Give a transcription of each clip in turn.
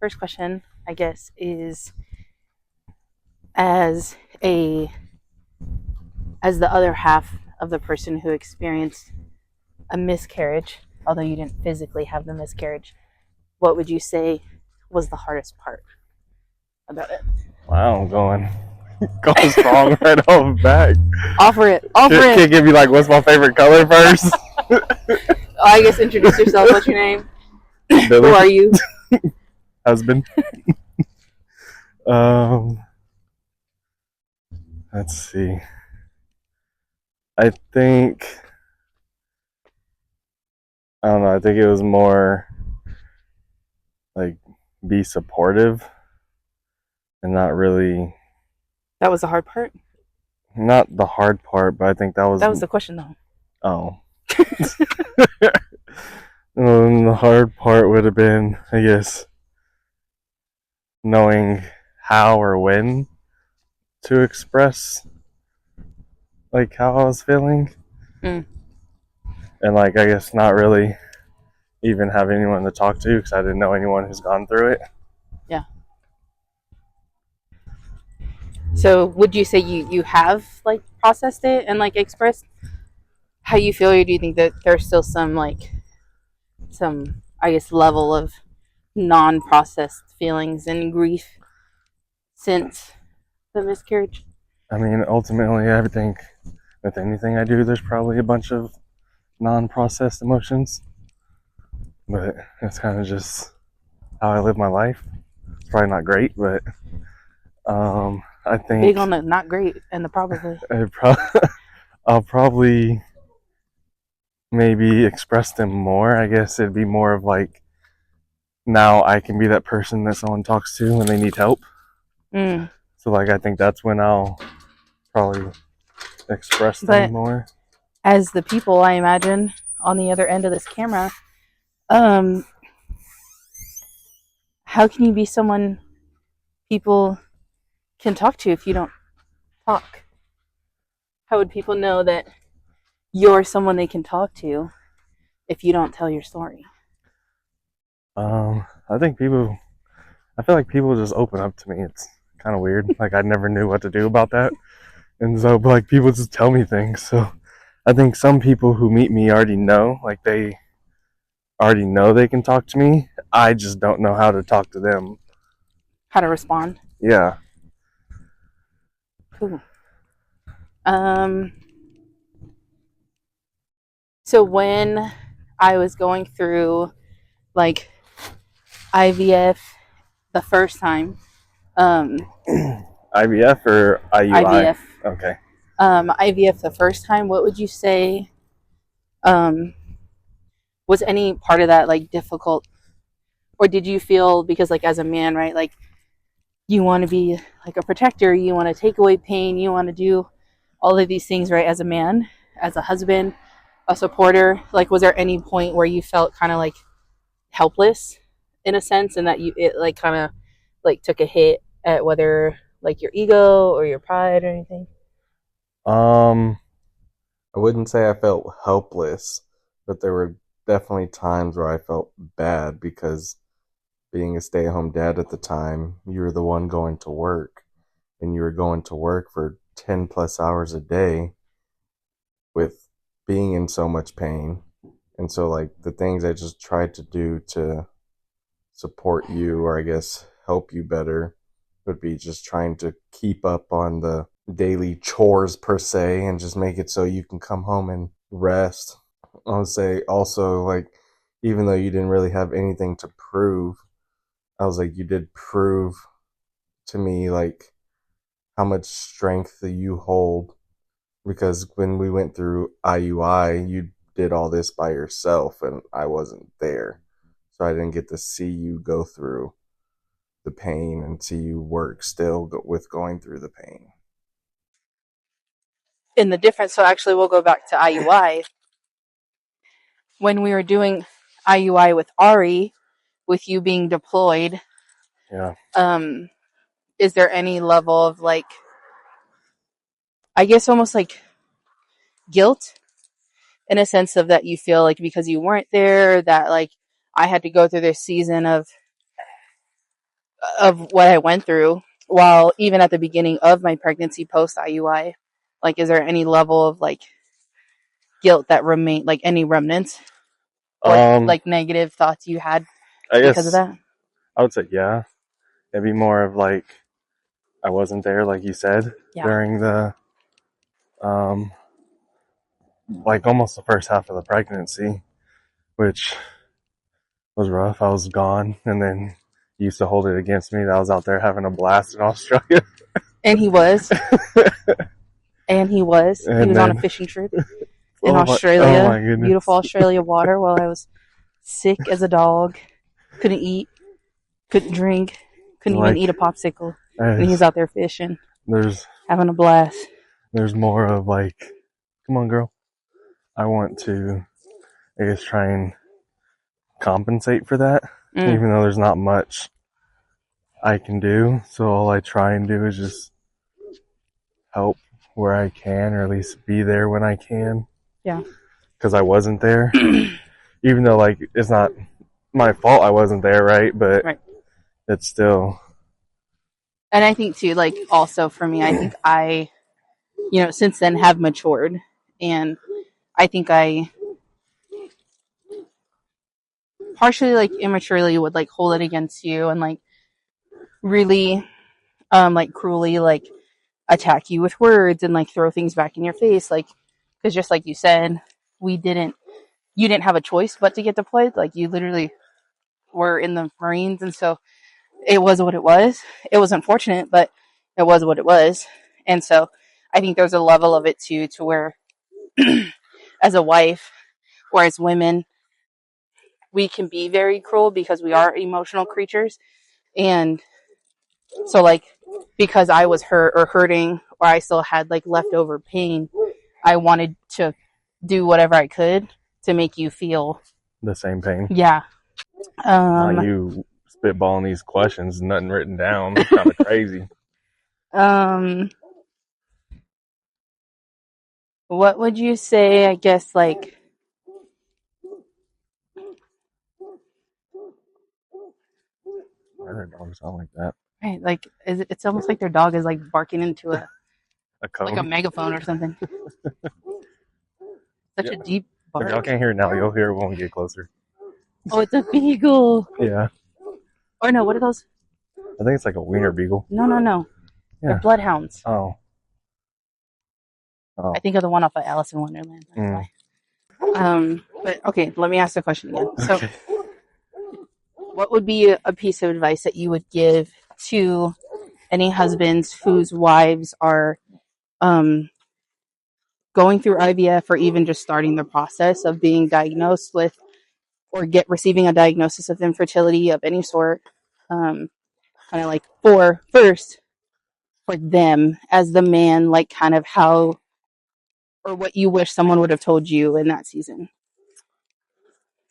first question, I guess, is as a as the other half of the person who experienced a miscarriage, although you didn't physically have the miscarriage, what would you say was the hardest part about it? Wow, I'm going strong right off back. Offer it. Offer Can't it. give me like what's my favorite color first? I guess introduce yourself. What's your name? Who Billy, are you? husband. Um, let's see. I think I don't know. I think it was more like be supportive and not really That was the hard part. not the hard part, but I think that was That was the question, though. oh. The hard part would have been, I guess, knowing how or when to express like how I was feeling, Mm, and like I guess not really even have anyone to talk to because I didn't know anyone who's gone through it. yeah. So, would you say you have like processed it and like expressed how you feel, or do you think that there's still some I guess level of non-processed feelings and grief since the miscarriage? I mean, ultimately, I think with anything I do, there's probably a bunch of non-processed emotions, but it's kind of just how I live my life. It's probably not great, but I Big think on the not great and the probably. I'll probably maybe express them more. I guess it'd be more of like now I can be that person that someone talks to when they need help. Mm. So like I think that's when I'll probably express them But more. as the people, I imagine, on the other end of this camera, um, how can you be someone people can talk to if you don't talk? How would people know that you're someone they can talk to if you don't tell your story? I think people. I feel like people just open up to me. It's kind of weird. Like I never knew what to do about that, and so like people just tell me things. So I think some people who meet me already know. Like they already know they can talk to me. I just don't know how to talk to them. How to respond? Yeah. Cool. Um, so when I was going through like IVF the first time, um, IVF or IUI? IVF, Okay. IVF the first time, what would you say um, was any part of that like difficult, or did you feel because like as a man, right, like you want to be like a protector, you want to take away pain, you want to do all of these things, right, as a man, as a husband, a supporter, like was there any point where you felt kind of like helpless in a sense and that you it like kind of like took a hit at whether like your ego or your pride or anything? Um, I wouldn't say I felt helpless, but there were definitely times where I felt bad because being a stay at home dad at the time, you were the one going to work and you were going to work for 10 plus hours a day with being in so much pain. And so, like, the things I just tried to do to support you or I guess help you better would be just trying to keep up on the daily chores per se and just make it so you can come home and rest. I would say also, like, even though you didn't really have anything to prove, I was like, you did prove to me, like, how much strength that you hold. Because when we went through IUI, you did all this by yourself, and I wasn't there. So I didn't get to see you go through the pain and see you work still with going through the pain. In the difference, so actually we'll go back to IUI. When we were doing IUI with Ari, with you being deployed, Yeah. um, is there any level of like, I guess almost like guilt in a sense of that you feel like because you weren't there, that like I had to go through this season of of what I went through, while even at the beginning of my pregnancy post IUI, like, is there any level of like guilt that remain, like any remnants or Um, like negative thoughts you had I because of guess that? I would say yeah. It'd be more of like I wasn't there, like you said, Yeah. during the um, like almost the first half of the pregnancy, which was rough. I was gone, and then he used to hold it against me that I was out there having a blast in Australia. And he was, he And was on a then, fishing trip in oh my Australia, beautiful goodness, Australia water, while I was sick as a dog, couldn't eat, couldn't drink, couldn't even like eat a popsicle. And he was there's out there fishing, there's having a blast. there's more of like, come on, girl. I want to, I guess, try and compensate for that, Mm, even though there's not much I can do. So all I try and do is just help where I can, or at least be there when I can. yeah. Because I wasn't there, even though like it's not my fault I wasn't there, right? But Right. it's still. And I think too, like, also for me, I think I, since then have matured, and I think I partially, like, immaturely would like hold it against you and like really like cruelly like attack you with words and like throw things back in your face, like, because just like you said, we didn't you didn't have a choice but to get deployed. Like, you literally were in the Marines, and so it was what it was. It was unfortunate, but it was what it was. And so I think there's a level of it too, to where as a wife or as women, we can be very cruel because we are emotional creatures. And so, like, because I was hurt or hurting, or I still had like leftover pain, I wanted to do whatever I could to make you feel, The same pain. yeah. Not Um, you spitballing these questions, nothing written down. It's kind of crazy. um, what would you say? I guess like, Why do dogs sound like that? right, like, it's almost like their dog is like barking into a A like a cone. megaphone or something. Such Yeah. a deep If y'all bark. can't hear it now, you'll hear it when we get closer. Oh, it's a beagle. Yeah. Or no, what are those? I think it's like a wiener beagle. No. They're Yeah. bloodhounds. Oh. I Oh. think of the one off of Alice in Wonderland. That's Mm. why. But okay, let me ask the question again. So, Okay. what would be a piece of advice that you would give to any husbands whose wives are um, going through IVF, or even just starting the process of being diagnosed with, or receiving a diagnosis of infertility of any sort? Kind of like, for them as the man, like, kind of how, or what you wish someone would have told you in that season.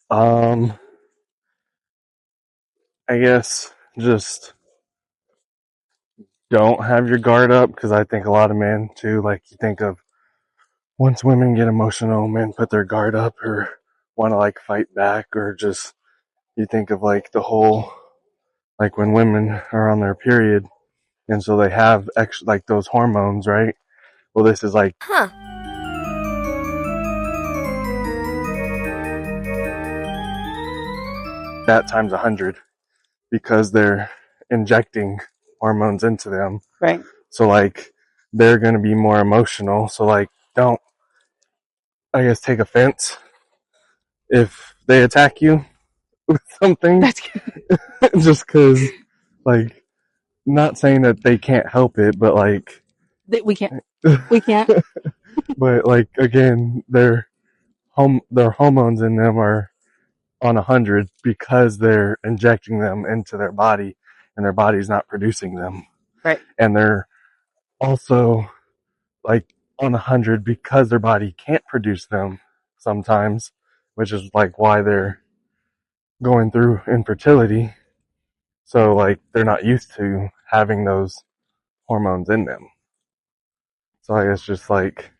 Um, I guess just don't have your guard up, because I think a lot of men too, like you think of once women get emotional, men put their guard up or want to like fight back, or just you think of like the whole, like when women are on their period and so they have extra like those hormones, right? Well, this is like that times 100, because they're injecting hormones into them. Right. So like they're going to be more emotional. So like don't, I guess, take offense if they attack you with something. That's good. Just because, like, not saying that they can't help it, but like We can't. We can't. but like again, their hormones in them are on 100 because they're injecting them into their body and their body's not producing them. Right. And they're also like on 100 because their body can't produce them sometimes, which is like why they're going through infertility. So like they're not used to having those hormones in them. So I guess just like,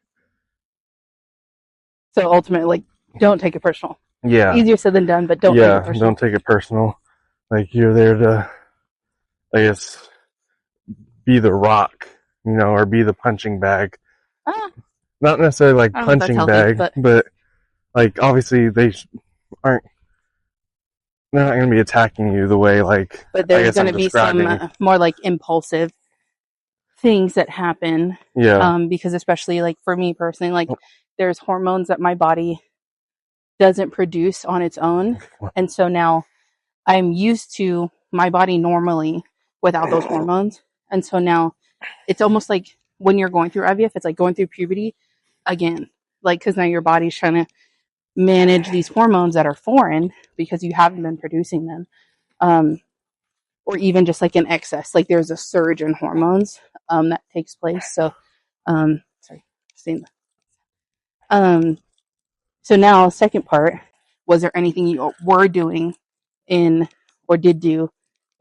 So ultimately, like, don't take it personal. yeah, Easier said than done, but don't take it yeah, personal. don't take it personal. Like you're there to I guess, be the rock, or be the punching bag. Ah, Not necessarily like I don't know if that's punching healthy, bag, but but like obviously aren't they're not going to be attacking you the way like I there's guess going I'm to be some describing. more like impulsive things that happen. Yeah. Because especially like for me personally, like there's hormones that my body doesn't produce on its own, and so now I'm used to my body normally without those hormones, and so now it's almost like when you're going through IVF, it's like going through puberty again, like because now your body's trying to manage these hormones that are foreign because you haven't been producing them. Um, or even just like an excess, like there's a surge in hormones that takes place. So, sorry, um, so now, second part, was there anything you were doing in or did do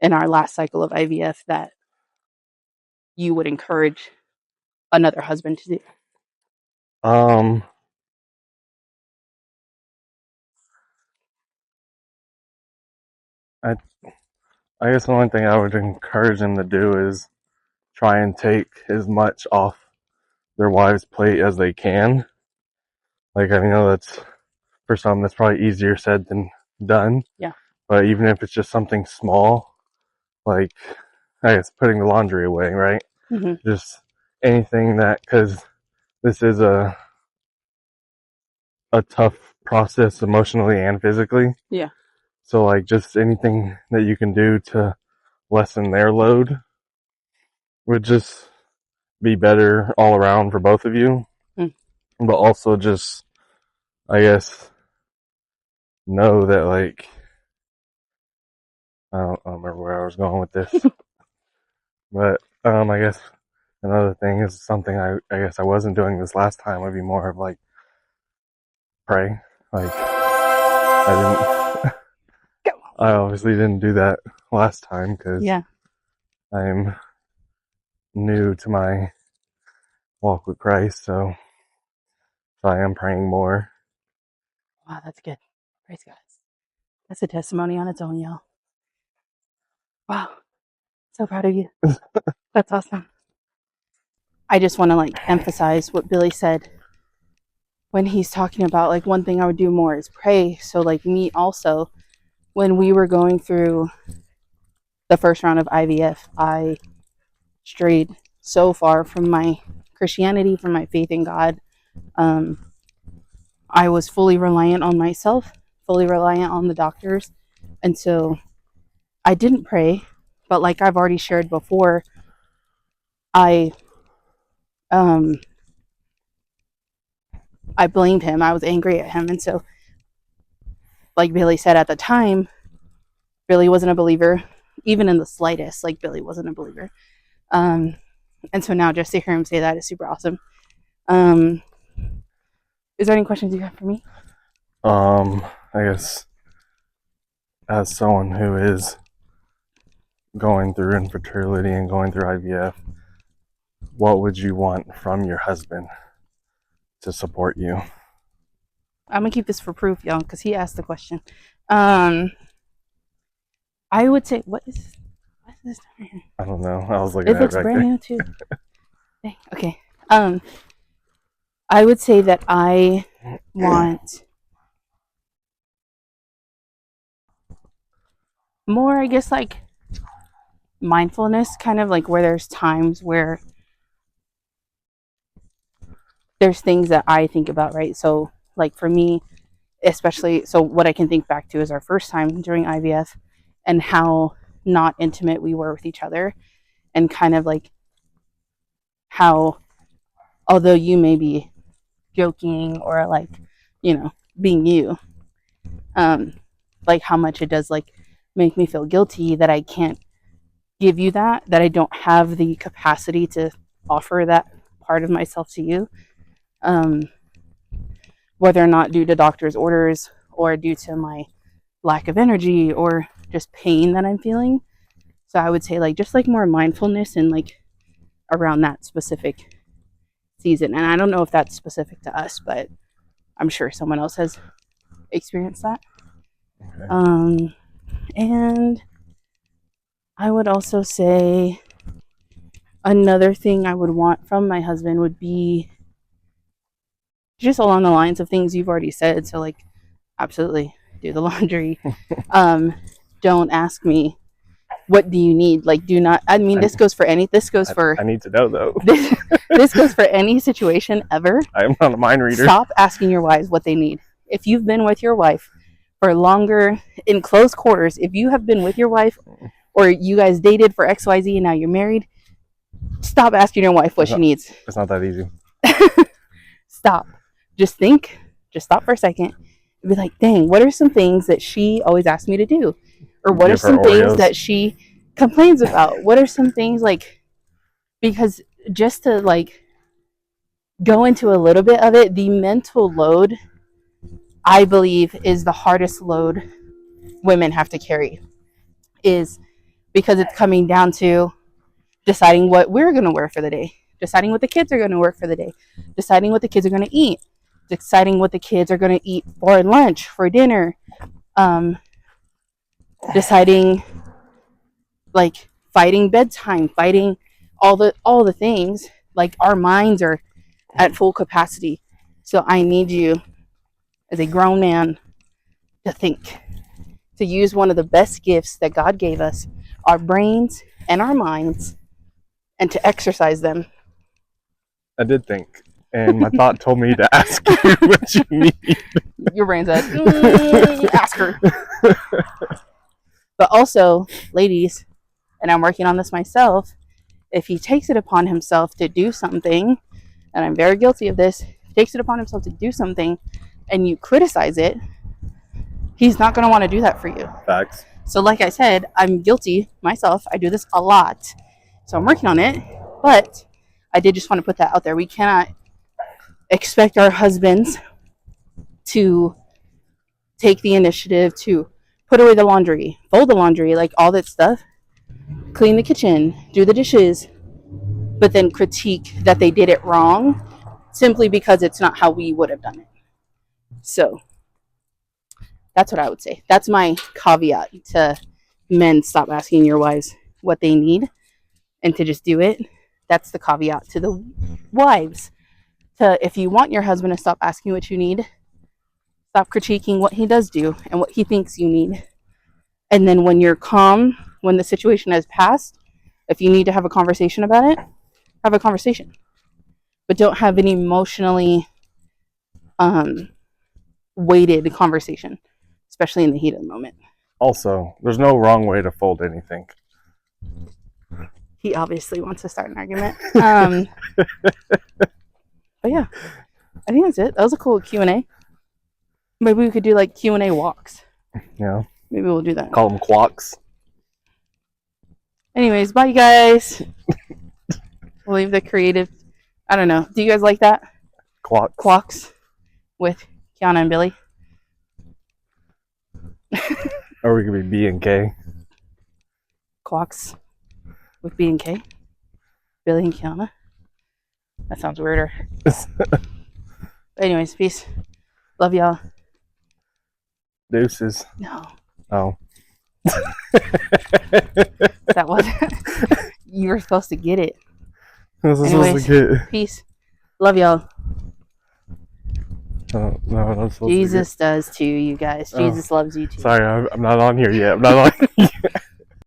in our last cycle of IVF that you would encourage another husband to do? Um, I I guess the one thing I would encourage them to do is try and take as much off their wives' plate as they can. Like I know that's for some that's probably easier said than done, Yeah. but even if it's just something small, like I guess putting the laundry away, right? Mm-hmm. Just anything that because this is a tough process emotionally and physically. Yeah. So like just anything that you can do to lessen their load would just be better all around for both of you. Mm. But also just I guess know that like I don't remember where I was going with this. But I guess another thing is something I guess I wasn't doing this last time would be more of like pray. Like I didn't I obviously didn't do that last time because Yeah. I'm new to my walk with Christ, so I am praying more. Wow, that's good. Praise God. That's a testimony on its own, y'all. Wow. So proud of you. That's awesome. I just want to like emphasize what Billy said when he's talking about like one thing I would do more is pray. So like me also, when we were going through the first round of IVF, I strayed so far from my Christianity, from my faith in God. Um, I was fully reliant on myself, fully reliant on the doctors, and so I didn't pray. But like I've already shared before, I um, I blamed him. I was angry at him, and so like Billy said at the time, Billy wasn't a believer, even in the slightest. Like Billy wasn't a believer. Um, and so now just to hear him say that is super awesome. Um, is there any questions you have for me? I guess as someone who is going through infertility and going through IVF, what would you want from your husband to support you? I'm gonna keep this for proof, y'all, because he asked the question. Um, I would say, what is this? I don't know. I was looking It at it looks right brand there. new too. Okay. I would say that I want more, I guess, like mindfulness, kind of like where there's times where there's things that I think about, right? So, like for me, especially, so what I can think back to is our first time during IVF and how not intimate we were with each other, and kind of like how, although you may be joking or like, you know, being you, um, like how much it does like make me feel guilty that I can't give you that I don't have the capacity to offer that part of myself to you. Um, whether or not due to doctor's orders or due to my lack of energy or just pain that I'm feeling. So I would say like just like more mindfulness and like around that specific season. And I don't know if that's specific to us, but I'm sure someone else has experienced that. Okay. And I would also say another thing I would want from my husband would be just along the lines of things you've already said. So, like, absolutely do the laundry. Um, don't ask me, what do you need? Like, do not, I mean, this goes for any, this goes for, I need to know though. this goes for any situation ever. I am not a mind reader. Stop asking your wives what they need. If you've been with your wife for longer in close quarters, if you have been with your wife or you guys dated for XYZ and now you're married, stop asking your wife what she needs. It's not that easy. Stop. Just think. Just stop for a second and be like, dang, what are some things that she always asks me to do? Or what are some things that she complains about? What are some things, like, because just to like go into a little bit of it, the mental load, I believe, is the hardest load women have to carry, is because it's coming down to deciding what we're going to wear for the day, deciding what the kids are going to wear for the day, deciding what the kids are going to eat, deciding what the kids are going to eat for lunch, for dinner, deciding, like, fighting bedtime, fighting all the things. Like, our minds are at full capacity. So I need you as a grown man to think, to use one of the best gifts that God gave us, our brains and our minds, and to exercise them. I did think, and my thought told me to ask you what you need. Your brain said, ask her. But also, ladies, and I'm working on this myself, if he takes it upon himself to do something, and I'm very guilty of this, takes it upon himself to do something and you criticize it, he's not going to want to do that for you. Facts. So like I said, I'm guilty myself. I do this a lot. So I'm working on it. But I did just want to put that out there. We cannot expect our husbands to take the initiative to put away the laundry, fold the laundry, like all that stuff, clean the kitchen, do the dishes, but then critique that they did it wrong simply because it's not how we would have done it. So that's what I would say. That's my caveat to men: stop asking your wives what they need and to just do it. That's the caveat to the wives. To, if you want your husband to stop asking what you need, stop critiquing what he does do and what he thinks you need. And then when you're calm, when the situation has passed, if you need to have a conversation about it, have a conversation. But don't have an emotionally weighted conversation, especially in the heat of the moment. Also, there's no wrong way to fold anything. He obviously wants to start an argument. But yeah, I think that's it. That was a cool Q&A. Maybe we could do like Q&A walks. Yeah. Maybe we'll do that. Call them quacks. Anyways, bye, you guys. We'll leave the creative. I don't know. Do you guys like that? Quacks with Kiana and Billy. Or we could be B and K. Quacks with B and K. Billy and Kiana. That sounds weirder. Anyways, peace. Love y'all. Deuces. No. Oh. That wasn't. You were supposed to get it. Anyways, peace. Love y'all. No, Jesus does too, you guys. Jesus loves you too. Sorry, I'm not on here yet. I'm not on.